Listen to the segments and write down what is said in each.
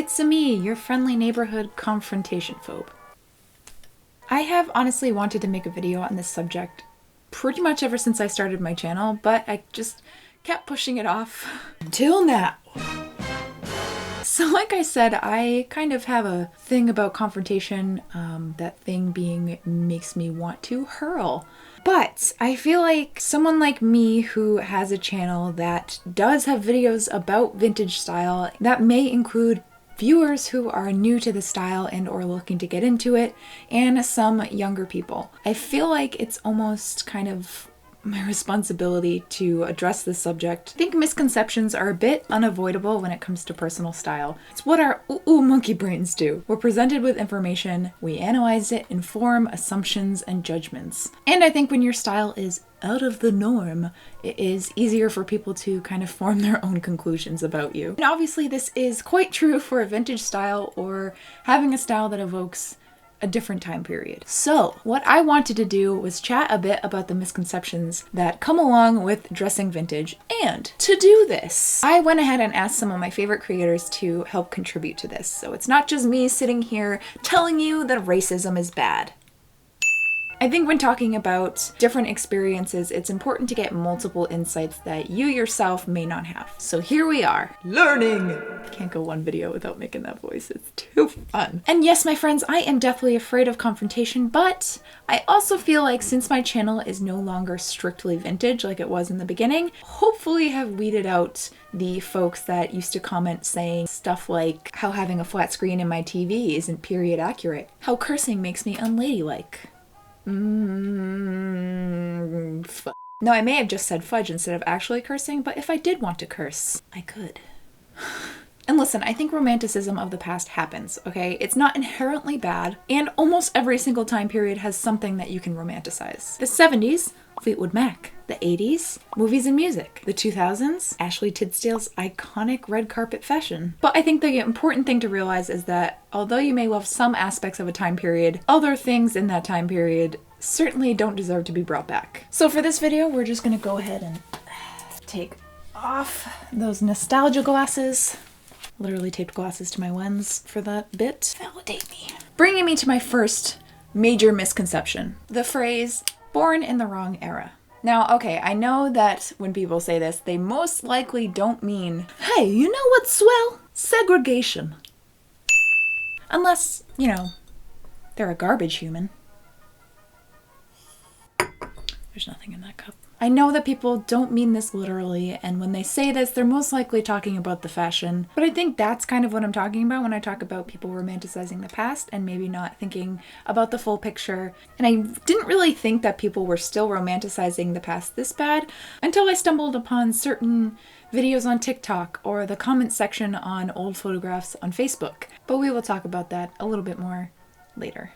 it's me, your friendly neighborhood confrontation phobe. I have honestly wanted to make a video on this subject pretty much ever since I started my channel, but I just kept pushing it off until now. So like I said, I kind of have a thing about confrontation, that thing being makes me want to hurl. But I feel like someone like me who has a channel that does have videos about vintage style that may include viewers who are new to the style and or looking to get into it, and some younger people, I feel like it's almost kind of my responsibility to address this subject. I think misconceptions are a bit unavoidable when it comes to personal style. It's what our monkey brains do. We're presented with information, we analyze it, inform assumptions and judgments. And I think when your style is out of the norm, it is easier for people to kind of form their own conclusions about you. And obviously this is quite true for a vintage style or having a style that evokes a different time period. So what I wanted to do was chat a bit about the misconceptions that come along with dressing vintage, and to do this, I went ahead and asked some of my favorite creators to help contribute to this. So it's not just me sitting here telling you that racism is bad. I think when talking about different experiences, it's important to get multiple insights that you yourself may not have. So here we are, learning! Can't go one video without making that voice, it's too fun. And yes, my friends, I am definitely afraid of confrontation, but I also feel like since my channel is no longer strictly vintage like it was in the beginning, hopefully have weeded out the folks that used to comment saying stuff like how having a flat screen in my TV isn't period accurate, how cursing makes me unladylike. No, I may have just said fudge instead of actually cursing, but if I did want to curse, I could. And listen, I think romanticism of the past happens, okay? It's not inherently bad, and almost every single time period has something that you can romanticize. The 70s, Fleetwood Mac. The 80s, movies and music. The 2000s, Ashley Tisdale's iconic red carpet fashion. But I think the important thing to realize is that although you may love some aspects of a time period, other things in that time period certainly don't deserve to be brought back. So for this video, we're just gonna go ahead and take off those nostalgia glasses. Literally taped glasses to my lens for that bit. Validate me. Bringing me to my first major misconception. The phrase, born in the wrong era. Now, okay, I know that when people say this, they most likely don't mean, hey, you know what's swell? Segregation. Unless, you know, they're a garbage human. There's nothing in that cup. I know that people don't mean this literally, and when they say this, they're most likely talking about the fashion, but I think that's kind of what I'm talking about when I talk about people romanticizing the past and maybe not thinking about the full picture. And I didn't really think that people were still romanticizing the past this bad until I stumbled upon certain videos on TikTok or the comment section on old photographs on Facebook. But we will talk about that a little bit more later.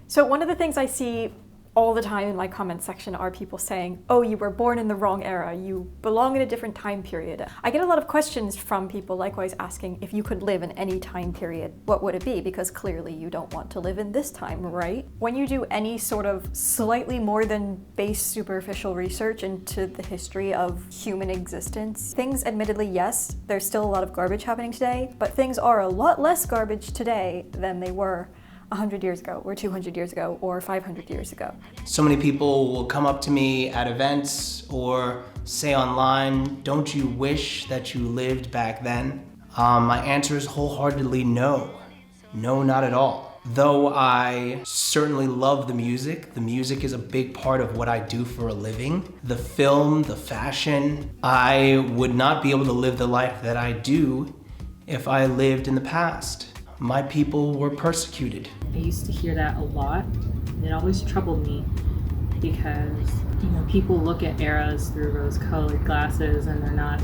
So one of the things I see all the time in my comment section are people saying, oh, you were born in the wrong era, you belong in a different time period. I get a lot of questions from people likewise asking if you could live in any time period, what would it be? Because clearly you don't want to live in this time, right? When you do any sort of slightly more than base superficial research into the history of human existence, things admittedly, yes, there's still a lot of garbage happening today, but things are a lot less garbage today than they were 100 years ago, or 200 years ago, or 500 years ago. So many people will come up to me at events or say online, don't you wish that you lived back then? My answer is wholeheartedly no. No, not at all. Though I certainly love the music is a big part of what I do for a living. The film, the fashion, I would not be able to live the life that I do if I lived in the past. My people were persecuted. I used to hear that a lot. It always troubled me because, you know, people look at eras through rose-colored glasses and they're not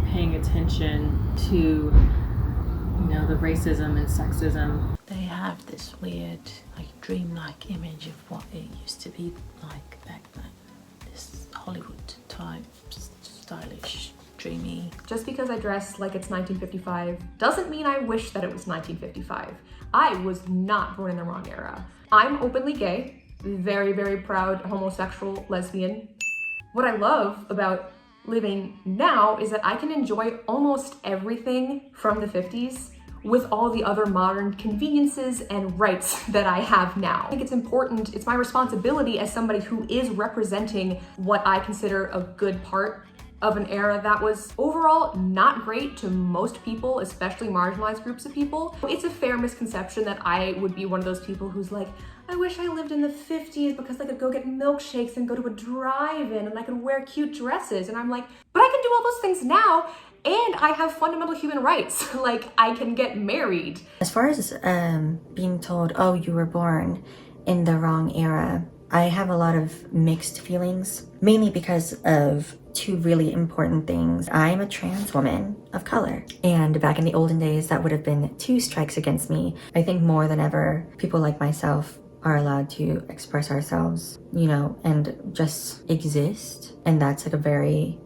paying attention to, you know, the racism and sexism. They have this weird, like, dreamlike image of what it used to be like back then. This Hollywood type, stylish, dreamy. Just because I dress like it's 1955 doesn't mean I wish that it was 1955. I was not born in the wrong era. I'm openly gay, very, very proud homosexual lesbian. What I love about living now is that I can enjoy almost everything from the 50s with all the other modern conveniences and rights that I have now. I think it's important, it's my responsibility as somebody who is representing what I consider a good part of an era that was overall not great to most people, especially marginalized groups of people. It's a fair misconception that I would be one of those people who's like, I wish I lived in the 50s because I could go get milkshakes and go to a drive-in and I could wear cute dresses. And I'm like, but I can do all those things now and I have fundamental human rights. Like, I can get married. As far as being told, oh, you were born in the wrong era, I have a lot of mixed feelings, mainly because of two really important things. I'm a trans woman of color, and back in the olden days, that would have been 2 strikes against me. I think more than ever, people like myself are allowed to express ourselves, you know, and just exist, and that's like a very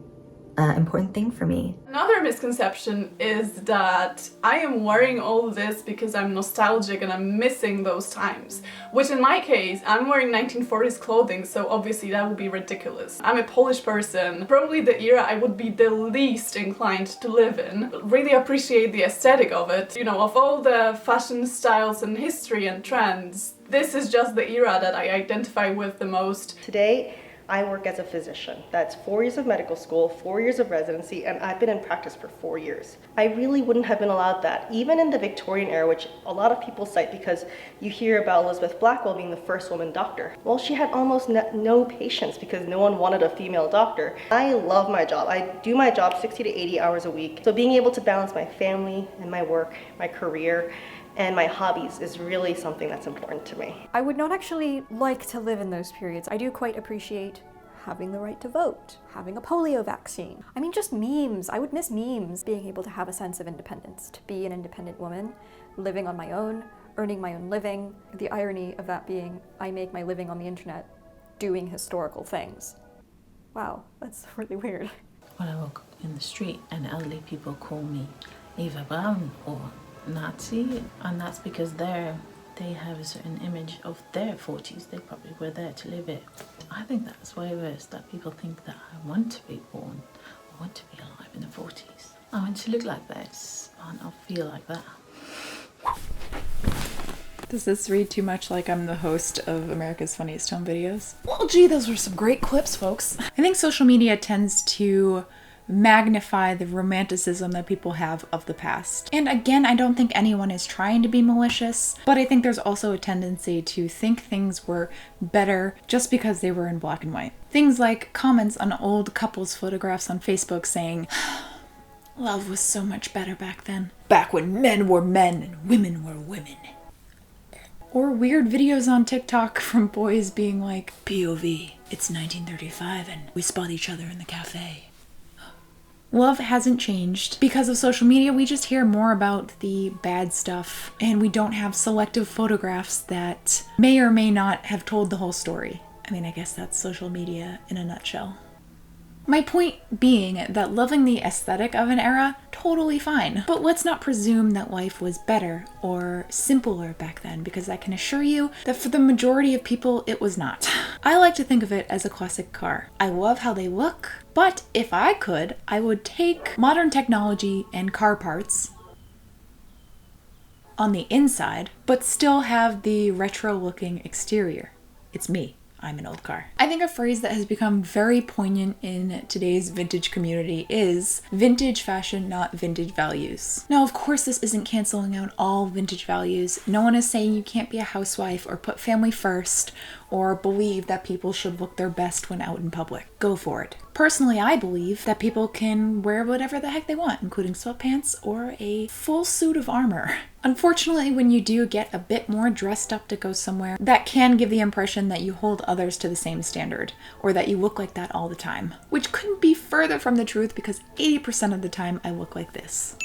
important thing for me. Another misconception is that I am wearing all this because I'm nostalgic and I'm missing those times. Which in my case, I'm wearing 1940s clothing, so obviously that would be ridiculous. I'm a Polish person, probably the era I would be the least inclined to live in. Really appreciate the aesthetic of it. You know, of all the fashion styles and history and trends, this is just the era that I identify with the most. Today, I work as a physician. That's 4 years of medical school, 4 years of residency, and I've been in practice for 4 years. I really wouldn't have been allowed that, even in the Victorian era, which a lot of people cite because you hear about Elizabeth Blackwell being the first woman doctor. Well, she had almost no patients because no one wanted a female doctor. I love my job. I do my job 60 to 80 hours a week. So being able to balance my family and my work, my career, and my hobbies is really something that's important to me. I would not actually like to live in those periods. I do quite appreciate having the right to vote, having a polio vaccine. I mean, just memes. I would miss memes. Being able to have a sense of independence, to be an independent woman, living on my own, earning my own living. The irony of that being, I make my living on the internet doing historical things. Wow, that's really weird. When I walk in the street and elderly people call me Eva Braun or Nazi, and that's because they have a certain image of their 40s. They probably were there to live it. I think that's way worse, that people think that I want to be born, I want to be alive in the 40s. I want to look like this, and I'll feel like that. Does this read too much like I'm the host of America's Funniest Home Videos? Well, gee, those were some great clips, folks. I think social media tends to magnify the romanticism that people have of the past. And again, I don't think anyone is trying to be malicious, but I think there's also a tendency to think things were better just because they were in black and white. Things like comments on old couples photographs on Facebook saying, love was so much better back then. Back when men were men and women were women. Or weird videos on TikTok from boys being like, POV, it's 1935 and we spot each other in the cafe. Love hasn't changed. Because of social media, we just hear more about the bad stuff, and we don't have selective photographs that may or may not have told the whole story. I mean, I guess that's social media in a nutshell. My point being that loving the aesthetic of an era, totally fine. But let's not presume that life was better or simpler back then, because I can assure you that for the majority of people, it was not. I like to think of it as a classic car. I love how they look, but if I could, I would take modern technology and car parts on the inside, but still have the retro-looking exterior. It's me. I'm an old car. I think a phrase that has become very poignant in today's vintage community is vintage fashion, not vintage values. Now, of course, this isn't canceling out all vintage values. No one is saying you can't be a housewife or put family first or believe that people should look their best when out in public. Go for it. Personally, I believe that people can wear whatever the heck they want, including sweatpants or a full suit of armor. Unfortunately, when you do get a bit more dressed up to go somewhere, that can give the impression that you hold others to the same standard, or that you look like that all the time, which couldn't be further from the truth because 80% of the time I look like this.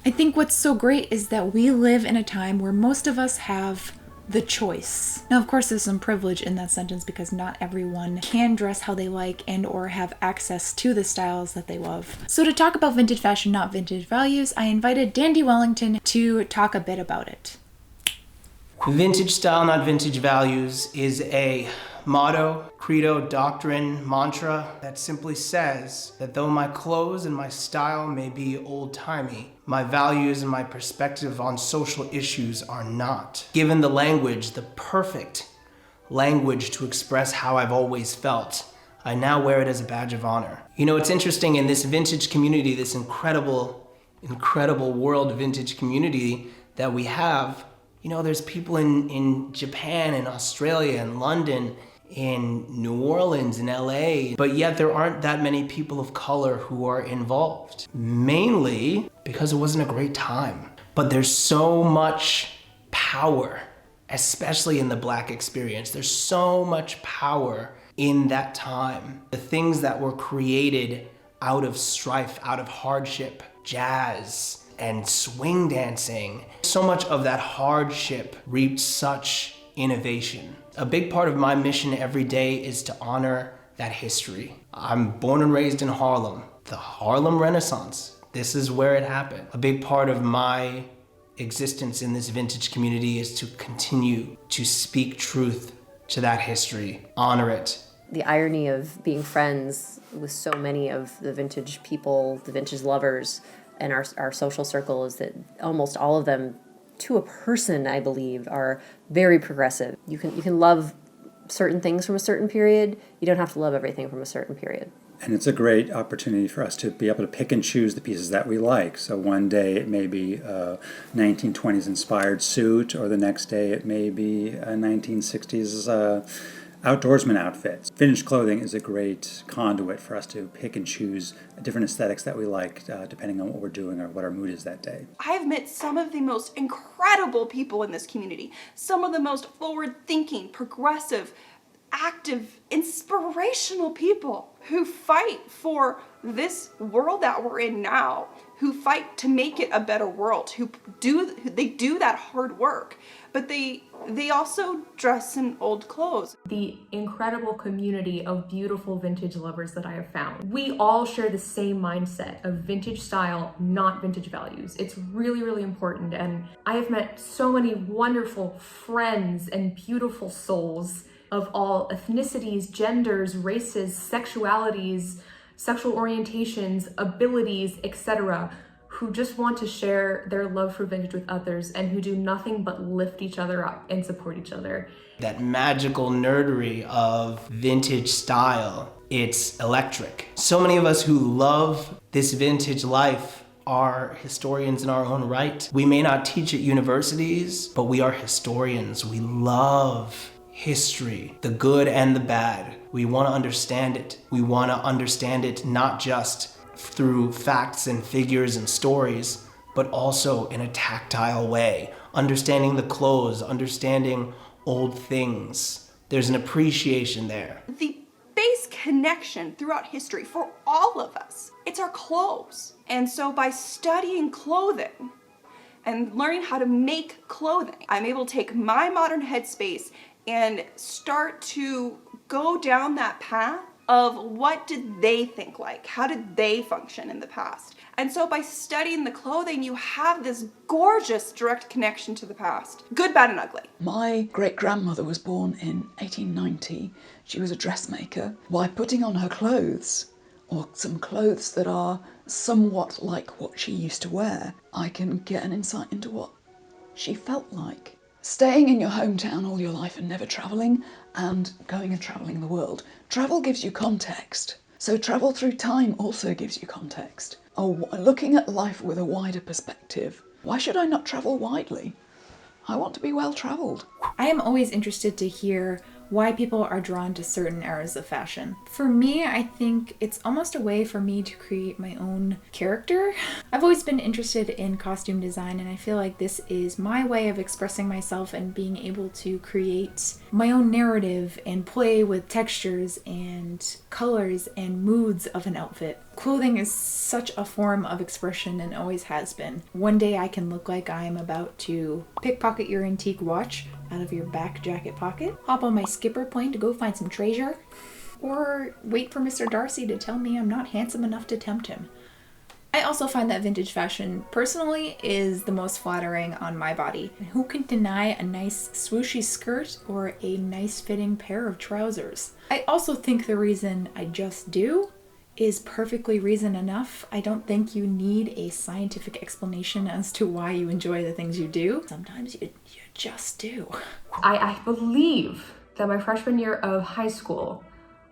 I think what's so great is that we live in a time where most of us have the choice. Now, of course, there's some privilege in that sentence because not everyone can dress how they like and or have access to the styles that they love. So to talk about vintage fashion, not vintage values, I invited Dandy Wellington to talk a bit about it. Vintage style, not vintage values is a motto, credo, doctrine, mantra that simply says that though my clothes and my style may be old-timey, my values and my perspective on social issues are not. Given the language, the perfect language to express how I've always felt, I now wear it as a badge of honor. You know, it's interesting in this vintage community, this incredible world vintage community that we have, you know, there's people in Japan and Australia and London, in New Orleans and LA, but yet there aren't that many people of color who are involved. Mainly because it wasn't a great time. But there's so much power, especially in the Black experience. There's so much power in that time. The things that were created out of strife, out of hardship, jazz, and swing dancing. So much of that hardship reaped such innovation. A big part of my mission every day is to honor that history. I'm born and raised in Harlem, the Harlem Renaissance. This is where it happened. A big part of my existence in this vintage community is to continue to speak truth to that history, honor it. The irony of being friends with so many of the vintage people, the vintage lovers, and our social circle is that almost all of them, to a person, I believe, are very progressive. You can love certain things from a certain period. You don't have to love everything from a certain period. And it's a great opportunity for us to be able to pick and choose the pieces that we like. So one day it may be a 1920s inspired suit, or the next day it may be a 1960s outdoorsman outfits. Vintage clothing is a great conduit for us to pick and choose different aesthetics that we like, depending on what we're doing or what our mood is that day. I've met some of the most incredible people in this community, some of the most forward-thinking, progressive, active, inspirational people who fight for this world that we're in now, who fight to make it a better world, they do that hard work, but they also dress in old clothes. The incredible community of beautiful vintage lovers that I have found. We all share the same mindset of vintage style, not vintage values. It's really, really important, and I have met so many wonderful friends and beautiful souls of all ethnicities, genders, races, sexualities, sexual orientations, abilities, etc., who just want to share their love for vintage with others and who do nothing but lift each other up and support each other. That magical nerdery of vintage style, it's electric. So many of us who love this vintage life are historians in our own right. We may not teach at universities, but we are historians. We love history, the good and the bad. We want to understand it. We want to understand it not just through facts and figures and stories, but also in a tactile way. Understanding the clothes, understanding old things. There's an appreciation there. The base connection throughout history for all of us, it's our clothes. And so by studying clothing and learning how to make clothing, I'm able to take my modern headspace and start to go down that path of what did they think like? How did they function in the past? And so by studying the clothing, you have this gorgeous direct connection to the past. Good, bad, and ugly. My great-grandmother was born in 1890. She was a dressmaker. By putting on her clothes, or some clothes that are somewhat like what she used to wear, I can get an insight into what she felt like. Staying in your hometown all your life and never travelling, and going and travelling the world. Travel gives you context. So travel through time also gives you context. Oh, looking at life with a wider perspective. Why should I not travel widely? I want to be well travelled. I am always interested to hear why people are drawn to certain eras of fashion. For me, I think it's almost a way for me to create my own character. I've always been interested in costume design, and I feel like this is my way of expressing myself and being able to create my own narrative and play with textures and colors and moods of an outfit. Clothing is such a form of expression and always has been. One day I can look like I am about to pickpocket your antique watch out of your back jacket pocket, hop on my skipper plane to go find some treasure, or wait for Mr. Darcy to tell me I'm not handsome enough to tempt him. I also find that vintage fashion, personally, is the most flattering on my body. And who can deny a nice swooshy skirt or a nice fitting pair of trousers? I also think the reason I just do is perfectly reason enough. I don't think you need a scientific explanation as to why you enjoy the things you do. Sometimes you just do. I believe that my freshman year of high school,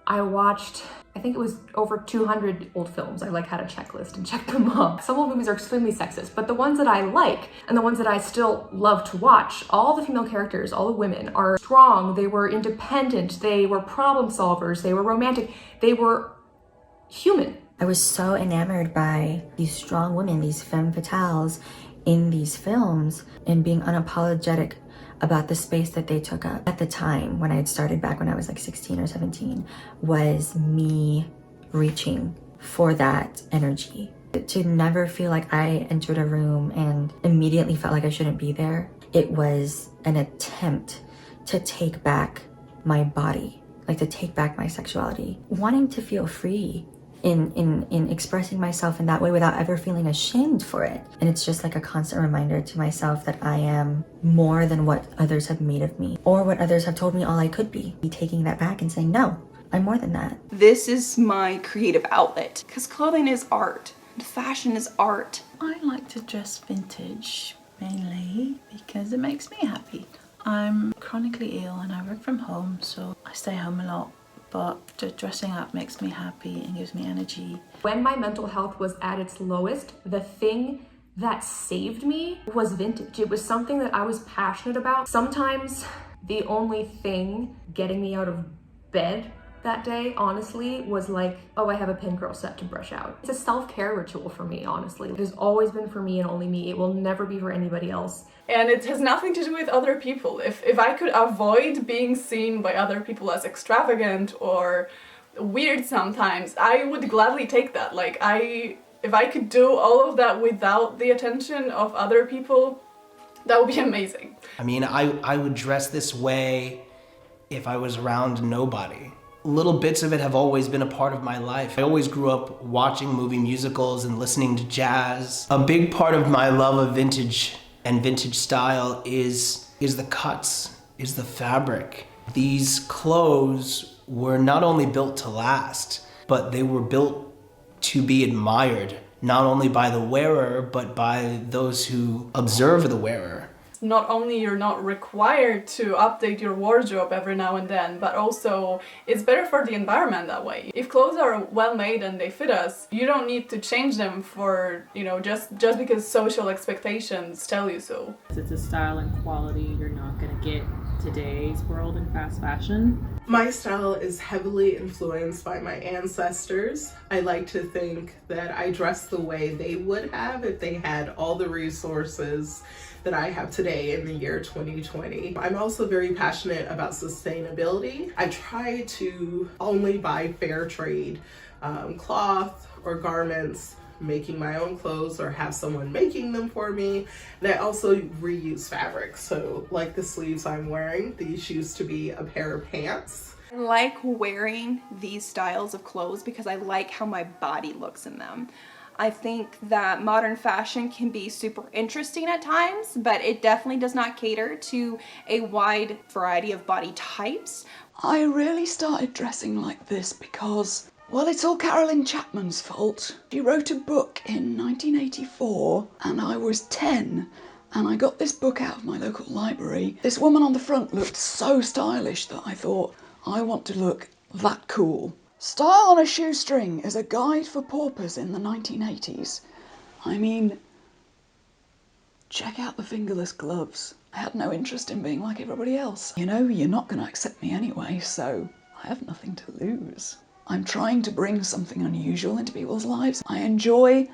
I watched, I think it was over 200 old films. I had a checklist and checked them up. Some old movies are extremely sexist, but the ones that I like and the ones that I still love to watch, all the female characters, all the women are strong, they were independent, they were problem solvers, they were romantic, they were human. I was so enamored by these strong women, these femme fatales in these films, and being unapologetic about the space that they took up. At the time, when I had started back when I was 16 or 17, was me reaching for that energy. To never feel like I entered a room and immediately felt like I shouldn't be there. It was an attempt to take back my body, to take back my sexuality. Wanting to feel free in expressing myself in that way without ever feeling ashamed for it. And it's just a constant reminder to myself that I am more than what others have made of me, or what others have told me all I could be. Taking that back and saying, no, I'm more than that. This is my creative outlet, because clothing is art, and fashion is art. I like to dress vintage, mainly because it makes me happy. I'm chronically ill and I work from home, so I stay home a lot. But just dressing up makes me happy and gives me energy. When my mental health was at its lowest, the thing that saved me was vintage. It was something that I was passionate about. Sometimes the only thing getting me out of bed that day, honestly, was oh, I have a pin curl set to brush out. It's a self-care ritual for me, honestly. It has always been for me and only me. It will never be for anybody else. And it has nothing to do with other people. If I could avoid being seen by other people as extravagant or weird sometimes, I would gladly take that. If I could do all of that without the attention of other people, that would be amazing. I mean, I would dress this way if I was around nobody. Little bits of it have always been a part of my life. I always grew up watching movie musicals and listening to jazz. A big part of my love of vintage and vintage style is the cuts, is the fabric. These clothes were not only built to last, but they were built to be admired, not only by the wearer, but by those who observe the wearer. Not only you're not required to update your wardrobe every now and then, but also it's better for the environment that way. If clothes are well made and they fit us, you don't need to change them for, just because social expectations tell you so. It's a style and quality you're not going to get today's world in fast fashion. My style is heavily influenced by my ancestors. I like to think that I dress the way they would have if they had all the resources that I have today in the year 2020. I'm also very passionate about sustainability. I try to only buy fair trade cloth or garments, making my own clothes or have someone making them for me. And I also reuse fabric. So like the sleeves I'm wearing, these used to be a pair of pants. I like wearing these styles of clothes because I like how my body looks in them. I think that modern fashion can be super interesting at times, but it definitely does not cater to a wide variety of body types. I really started dressing like this because, well, it's all Carolyn Chapman's fault. She wrote a book in 1984 and I was 10 and I got this book out of my local library. This woman on the front looked so stylish that I thought, I want to look that cool. Style on a Shoestring is a guide for paupers in the 1980s. I mean, check out the fingerless gloves. I had no interest in being like everybody else. You're not going to accept me anyway, so I have nothing to lose. I'm trying to bring something unusual into people's lives. I enjoy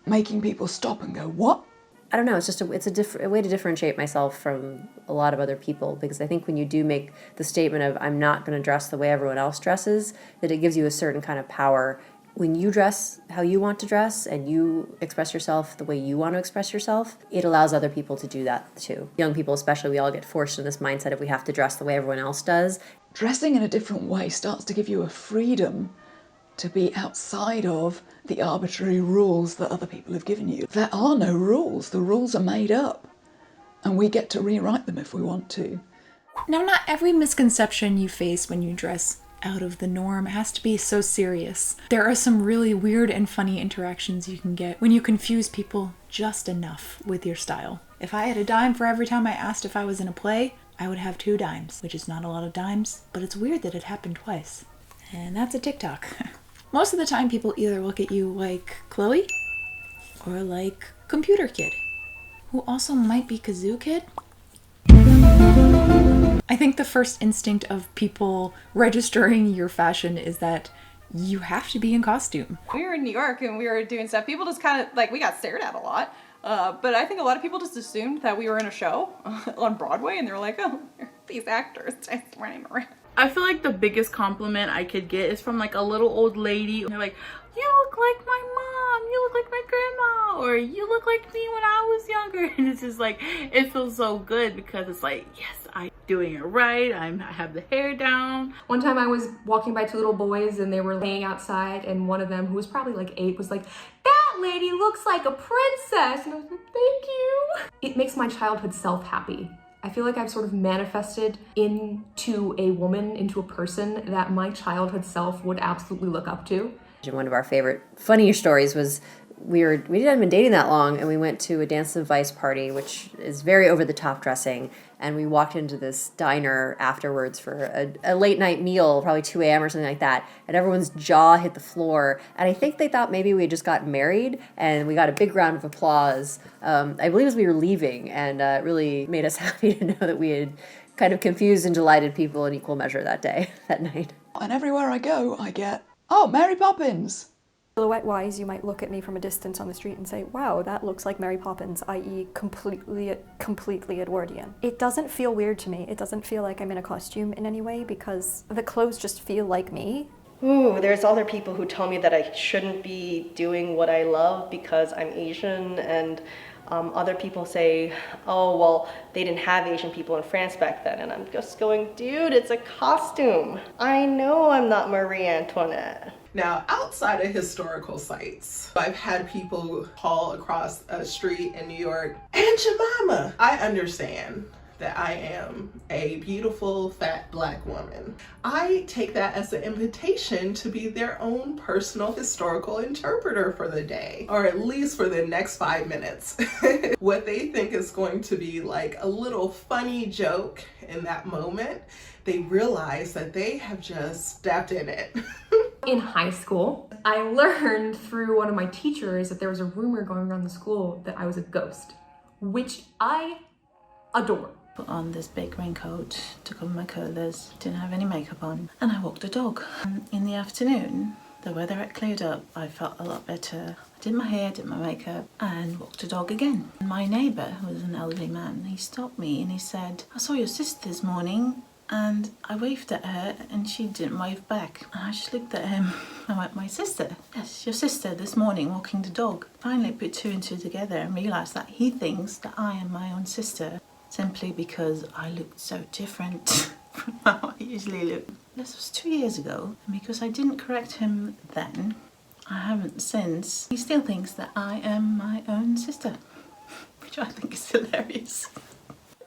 making people stop and go, what? I don't know, it's a way to differentiate myself from a lot of other people, because I think when you do make the statement of I'm not going to dress the way everyone else dresses, that it gives you a certain kind of power. When you dress how you want to dress and you express yourself the way you want to express yourself, it allows other people to do that too. Young people especially, we all get forced in this mindset of we have to dress the way everyone else does. Dressing in a different way starts to give you a freedom to be outside of the arbitrary rules that other people have given you. There are no rules. The rules are made up, and we get to rewrite them if we want to. Now, not every misconception you face when you dress out of the norm has to be so serious. There are some really weird and funny interactions you can get when you confuse people just enough with your style. If I had a dime for every time I asked if I was in a play, I would have 2 dimes, which is not a lot of dimes, but it's weird that it happened twice. And that's a TikTok. Most of the time people either look at you like Chloe or like Computer Kid, who also might be Kazoo Kid. I think the first instinct of people registering your fashion is that you have to be in costume. We were in New York and we were doing stuff. People just kind of, like, we got stared at a lot. But I think a lot of people just assumed that we were in a show on Broadway, and they were like, oh, these actors just running around. I feel like the biggest compliment I could get is from like a little old lady. And they're like, you look like my mom, you look like my grandma, or you look like me when I was younger. And it's just like, it feels so good because it's like, yes, I'm doing it right. I have the hair down. One time I was walking by 2 little boys and they were laying outside, and one of them, who was probably like 8, was like, that lady looks like a princess. And I was like, thank you. It makes my childhood self happy. I feel like I've sort of manifested into a woman, into a person that my childhood self would absolutely look up to. One of our favorite, funnier stories was we hadn't been dating that long, and we went to a Dance of Vice party, which is very over-the-top dressing, and we walked into this diner afterwards for a late-night meal, probably 2 a.m. or something like that, and everyone's jaw hit the floor, and I think they thought maybe we had just gotten married, and we got a big round of applause, I believe as we were leaving, and it really made us happy to know that we had kind of confused and delighted people in equal measure that day, that night. And everywhere I go, I get, oh, Mary Poppins! Silhouette-wise, you might look at me from a distance on the street and say, wow, that looks like Mary Poppins, i.e. completely Edwardian. It doesn't feel weird to me. It doesn't feel like I'm in a costume in any way because the clothes just feel like me. Ooh, there's other people who tell me that I shouldn't be doing what I love because I'm Asian, and other people say, oh, well, they didn't have Asian people in France back then, and I'm just going, dude, it's a costume. I know I'm not Marie Antoinette. Now, outside of historical sites, I've had people call across a street in New York, Aunt Jemima. I understand that I am a beautiful, fat Black woman. I take that as an invitation to be their own personal historical interpreter for the day, or at least for the next 5 minutes. What they think is going to be like a little funny joke in that moment, they realize that they have just stepped in it. In high school, I learned through one of my teachers that there was a rumor going around the school that I was a ghost, which I adore. Put on this big raincoat, took off my colours, didn't have any makeup on, and I walked the dog. In the afternoon, the weather had cleared up, I felt a lot better. I did my hair, did my makeup, and walked the dog again. My neighbour, who was an elderly man, he stopped me and he said, I saw your sister this morning, and I waved at her and she didn't wave back. And I just looked at him. I went, my sister? Yes, your sister this morning walking the dog. Finally put 2 and 2 together and realised that he thinks that I am my own sister simply because I looked so different from how I usually look. This was 2 years ago, and because I didn't correct him then, I haven't since. He still thinks that I am my own sister, which I think is hilarious.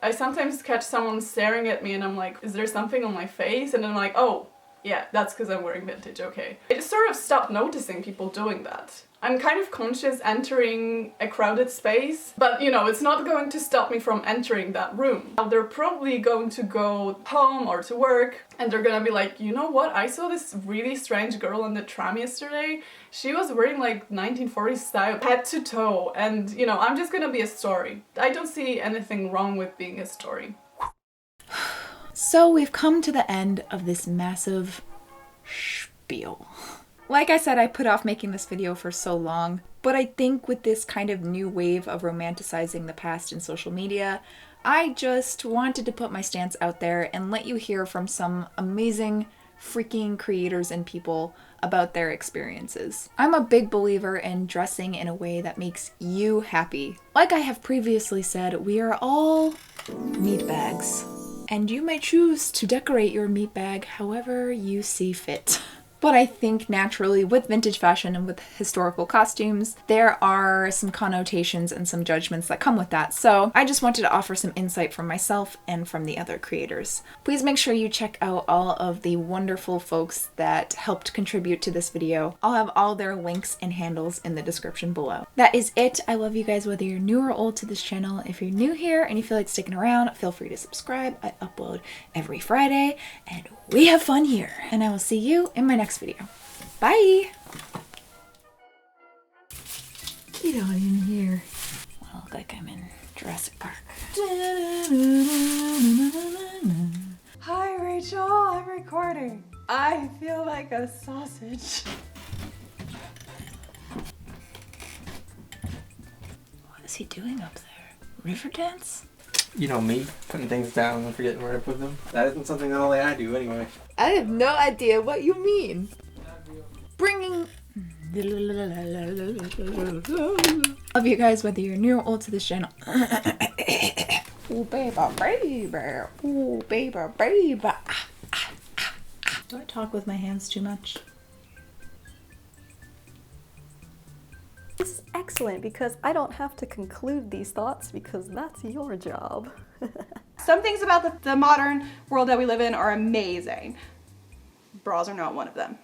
I sometimes catch someone staring at me and I'm like, is there something on my face? And then I'm like, oh, yeah, that's because I'm wearing vintage, okay. I just sort of stopped noticing people doing that. I'm kind of conscious entering a crowded space, but you know, it's not going to stop me from entering that room. They're probably going to go home or to work and they're gonna be like, you know what, I saw this really strange girl on the tram yesterday. She was wearing like 1940s style, head to toe, and you know, I'm just gonna be a story. I don't see anything wrong with being a story. So we've come to the end of this massive spiel. Like I said, I put off making this video for so long, but I think with this kind of new wave of romanticizing the past in social media, I just wanted to put my stance out there and let you hear from some amazing freaking creators and people about their experiences. I'm a big believer in dressing in a way that makes you happy. Like I have previously said, we are all meat bags, and you may choose to decorate your meat bag however you see fit. But I think naturally with vintage fashion and with historical costumes, there are some connotations and some judgments that come with that. So I just wanted to offer some insight from myself and from the other creators. Please make sure you check out all of the wonderful folks that helped contribute to this video. I'll have all their links and handles in the description below. That is it. I love you guys whether you're new or old to this channel. If you're new here and you feel like sticking around, feel free to subscribe. I upload every Friday and we have fun here. And I will see you in my next video. Bye! Get on in here. I look like I'm in Jurassic Park. Hi, Rachel. I'm recording. I feel like a sausage. What is he doing up there? River dance? You know me, putting things down and forgetting where to put them. That isn't something that only I do anyway. I have no idea what you mean. Bringing... Love you guys whether you're new or old to this channel. Ooh, baby, baby. Ooh, baby, baby. Do I talk with my hands too much? This is excellent because I don't have to conclude these thoughts because that's your job. Some things about the modern world that we live in are amazing. Bras are not one of them.